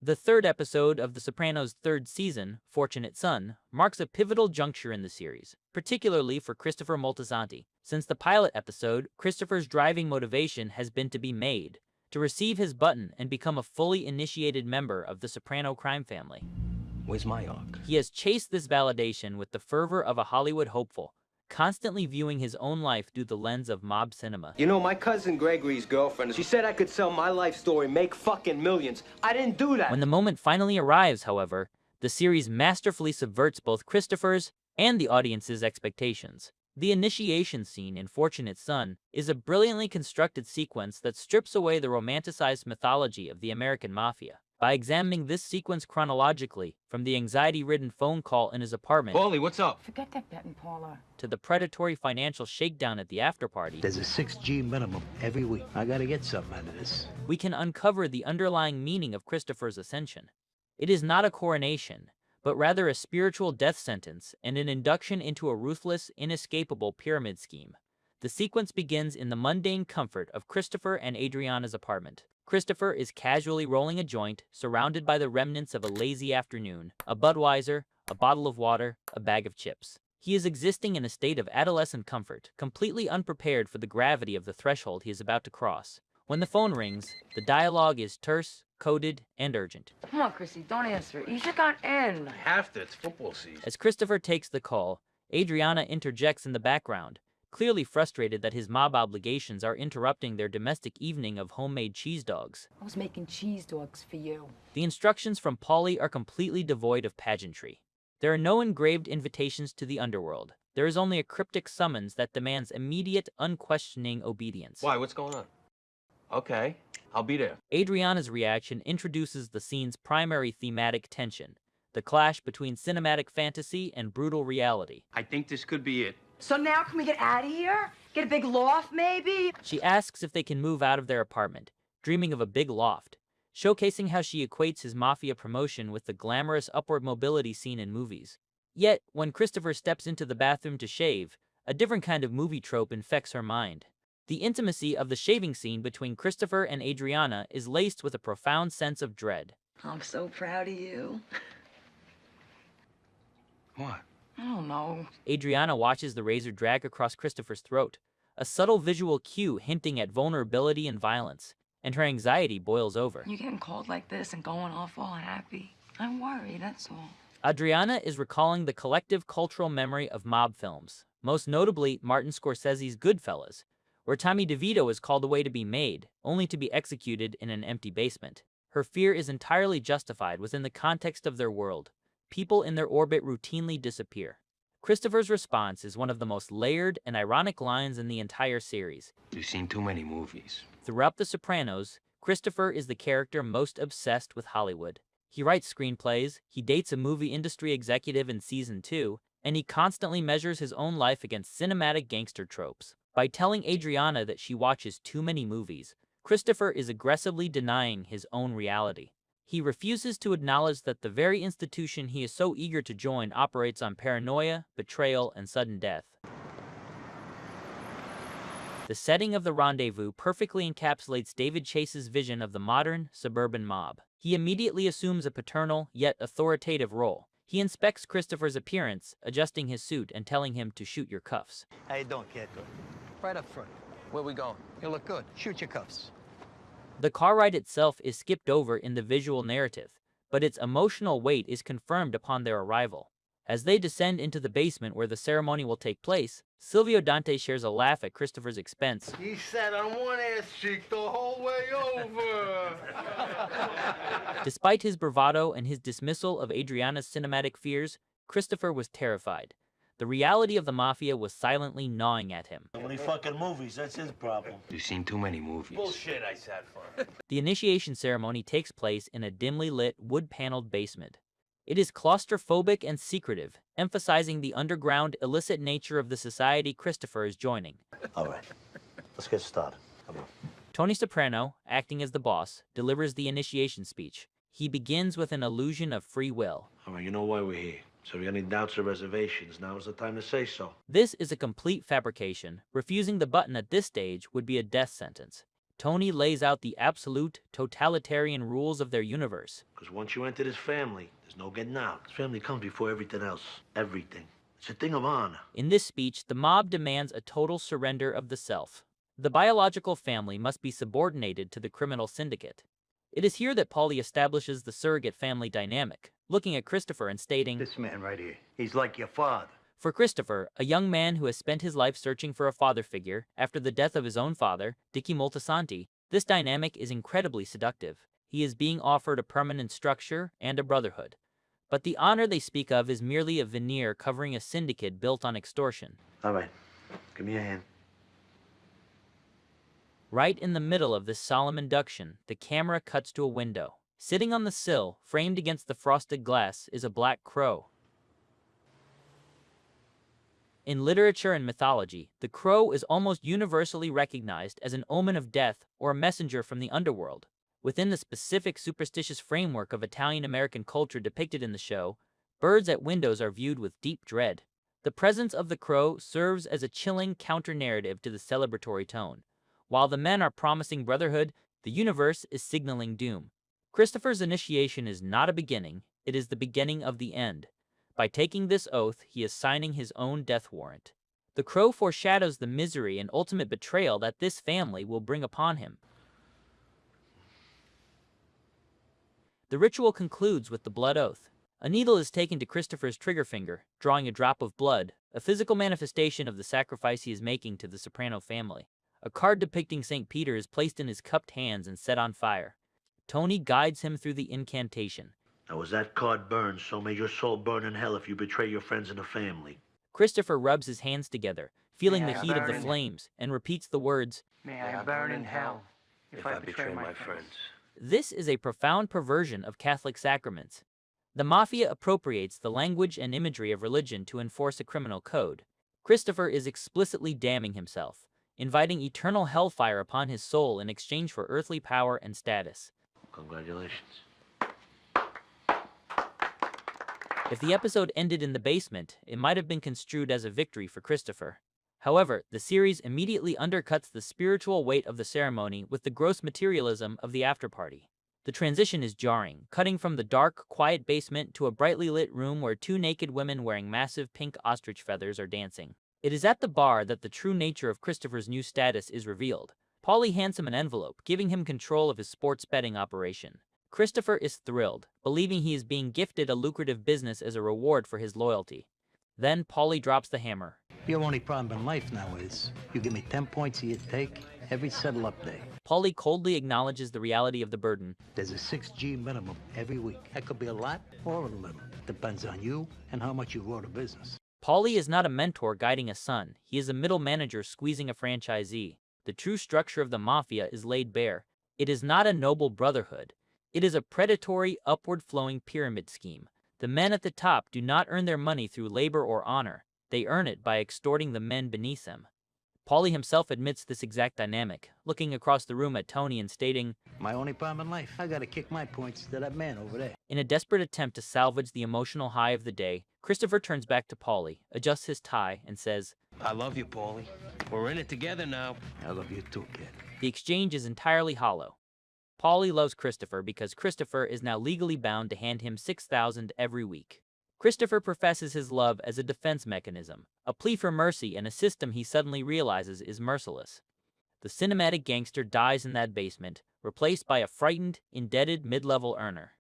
The third episode of The Sopranos' third season, Fortunate Son, marks a pivotal juncture in the series, particularly for Christopher Moltisanti. Since the pilot episode, Christopher's driving motivation has been to be made, to receive his button and become a fully initiated member of the Soprano crime family. Where's my arc? He has chased this validation with the fervor of a Hollywood hopeful, constantly viewing his own life through the lens of mob cinema. You know, my cousin Gregory's girlfriend, she said I could sell my life story, make fucking millions. I didn't do that. When the moment finally arrives, however, the series masterfully subverts both Christopher's and the audience's expectations. The initiation scene in Fortunate Son is a brilliantly constructed sequence that strips away the romanticized mythology of the American mafia. By examining this sequence chronologically, from the anxiety-ridden phone call in his apartment Paulie, what's up? Forget that betting parlor. to the predatory financial shakedown at the afterparty, There's a 6G minimum every week. I gotta get something out of this. we can uncover the underlying meaning of Christopher's ascension. It is not a coronation, but rather a spiritual death sentence and an induction into a ruthless, inescapable pyramid scheme. The sequence begins in the mundane comfort of Christopher and Adriana's apartment. Christopher is casually rolling a joint, surrounded by the remnants of a lazy afternoon, a Budweiser, a bottle of water, a bag of chips. He is existing in a state of adolescent comfort, completely unprepared for the gravity of the threshold he is about to cross. When the phone rings, the dialogue is terse, coded, and urgent. Come on, Chrissy, don't answer it. You just got in. I have to, it's football season. As Christopher takes the call, Adriana interjects in the background, clearly frustrated that his mob obligations are interrupting their domestic evening of homemade cheese dogs. I was making cheese dogs for you. The instructions from Paulie are completely devoid of pageantry. There are no engraved invitations to the underworld. There is only a cryptic summons that demands immediate, unquestioning obedience. Why, what's going on? Okay, I'll be there. Adriana's reaction introduces the scene's primary thematic tension, the clash between cinematic fantasy and brutal reality. I think this could be it. So now can we get out of here? Get a big loft, maybe? She asks if they can move out of their apartment, dreaming of a big loft, showcasing how she equates his mafia promotion with the glamorous upward mobility seen in movies. Yet, when Christopher steps into the bathroom to shave, a different kind of movie trope infects her mind. The intimacy of the shaving scene between Christopher and Adriana is laced with a profound sense of dread. I'm so proud of you. What? I don't know. Adriana watches the razor drag across Christopher's throat, a subtle visual cue hinting at vulnerability and violence, and her anxiety boils over. You getting cold like this and going off all happy. I'm worried, that's all. Adriana is recalling the collective cultural memory of mob films, most notably Martin Scorsese's Goodfellas, where Tommy DeVito is called away to be made, only to be executed in an empty basement. Her fear is entirely justified within the context of their world. People in their orbit routinely disappear. Christopher's response is one of the most layered and ironic lines in the entire series. You've seen too many movies. Throughout The Sopranos, Christopher is the character most obsessed with Hollywood. He writes screenplays, he dates a movie industry executive in season 2, and he constantly measures his own life against cinematic gangster tropes. By telling Adriana that she watches too many movies, Christopher is aggressively denying his own reality. He refuses to acknowledge that the very institution he is so eager to join operates on paranoia, betrayal, and sudden death. The setting of the rendezvous perfectly encapsulates David Chase's vision of the modern, suburban mob. He immediately assumes a paternal, yet authoritative role. He inspects Christopher's appearance, adjusting his suit and telling him to shoot your cuffs. How you doing, kid? Right up front. Where we going? You look good. Shoot your cuffs. The car ride itself is skipped over in the visual narrative, but its emotional weight is confirmed upon their arrival. As they descend into the basement where the ceremony will take place, Silvio Dante shares a laugh at Christopher's expense. He sat on one ass cheek the whole way over. Despite his bravado and his dismissal of Adriana's cinematic fears, Christopher was terrified. The reality of the mafia was silently gnawing at him. How many fucking movies? That's his problem. You've seen too many movies. Bullshit, I sat for. The initiation ceremony takes place in a dimly lit, wood-paneled basement. It is claustrophobic and secretive, emphasizing the underground, illicit nature of the society Christopher is joining. All right. Let's get started. Come on. Tony Soprano, acting as the boss, delivers the initiation speech. He begins with an allusion of free will. All right, you know why we're here. So if you have any doubts or reservations, now is the time to say so. This is a complete fabrication. Refusing the button at this stage would be a death sentence. Tony lays out the absolute, totalitarian rules of their universe. Because once you enter this family, there's no getting out. This family comes before everything else. Everything. It's a thing of honor. In this speech, the mob demands a total surrender of the self. The biological family must be subordinated to the criminal syndicate. It is here that Paulie establishes the surrogate family dynamic, looking at Christopher and stating, This man right here, he's like your father. For Christopher, a young man who has spent his life searching for a father figure after the death of his own father, Dicky Moltisanti, this dynamic is incredibly seductive. He is being offered a permanent structure and a brotherhood. But the honor they speak of is merely a veneer covering a syndicate built on extortion. All right. Give me a hand. Right in the middle of this solemn induction, the camera cuts to a window. Sitting on the sill, framed against the frosted glass, is a black crow. In literature and mythology, the crow is almost universally recognized as an omen of death or a messenger from the underworld. Within the specific superstitious framework of Italian-American culture depicted in the show, birds at windows are viewed with deep dread. The presence of the crow serves as a chilling counter-narrative to the celebratory tone. While the men are promising brotherhood, the universe is signaling doom. Christopher's initiation is not a beginning, it is the beginning of the end. By taking this oath, he is signing his own death warrant. The crow foreshadows the misery and ultimate betrayal that this family will bring upon him. The ritual concludes with the blood oath. A needle is taken to Christopher's trigger finger, drawing a drop of blood, a physical manifestation of the sacrifice he is making to the Soprano family. A card depicting St. Peter is placed in his cupped hands and set on fire. Tony guides him through the incantation. Now, as that card burns, so may your soul burn in hell if you betray your friends and the family. Christopher rubs his hands together, feeling May the I heat of burn the in- flames, and repeats the words, May I burn in hell if I betray my friends. This is a profound perversion of Catholic sacraments. The mafia appropriates the language and imagery of religion to enforce a criminal code. Christopher is explicitly damning himself, inviting eternal hellfire upon his soul in exchange for earthly power and status. Congratulations. If the episode ended in the basement, it might have been construed as a victory for Christopher. However, the series immediately undercuts the spiritual weight of the ceremony with the gross materialism of the afterparty. The transition is jarring, cutting from the dark, quiet basement to a brightly lit room where two naked women wearing massive pink ostrich feathers are dancing. It is at the bar that the true nature of Christopher's new status is revealed. Paulie hands him an envelope, giving him control of his sports betting operation. Christopher is thrilled, believing he is being gifted a lucrative business as a reward for his loyalty. Then Paulie drops the hammer. Your only problem in life now is you give me 10 points of your take every settle-up day. Paulie coldly acknowledges the reality of the burden. There's a 6G minimum every week. That could be a lot or a little. Depends on you and how much you grow the business. Paulie is not a mentor guiding a son. He is a middle manager squeezing a franchisee. The true structure of the mafia is laid bare. It is not a noble brotherhood. It is a predatory, upward-flowing pyramid scheme. The men at the top do not earn their money through labor or honor. They earn it by extorting the men beneath them. Paulie himself admits this exact dynamic, looking across the room at Tony and stating, My only problem in life, I gotta kick my points to that man over there. in a desperate attempt to salvage the emotional high of the day, Christopher turns back to Paulie, adjusts his tie, and says, I love you, Paulie. We're in it together now. I love you too, kid. The exchange is entirely hollow. Paulie loves Christopher because Christopher is now legally bound to hand him $6,000 every week. Christopher professes his love as a defense mechanism, a plea for mercy and a system he suddenly realizes is merciless. The cinematic gangster dies in that basement, replaced by a frightened, indebted mid-level earner.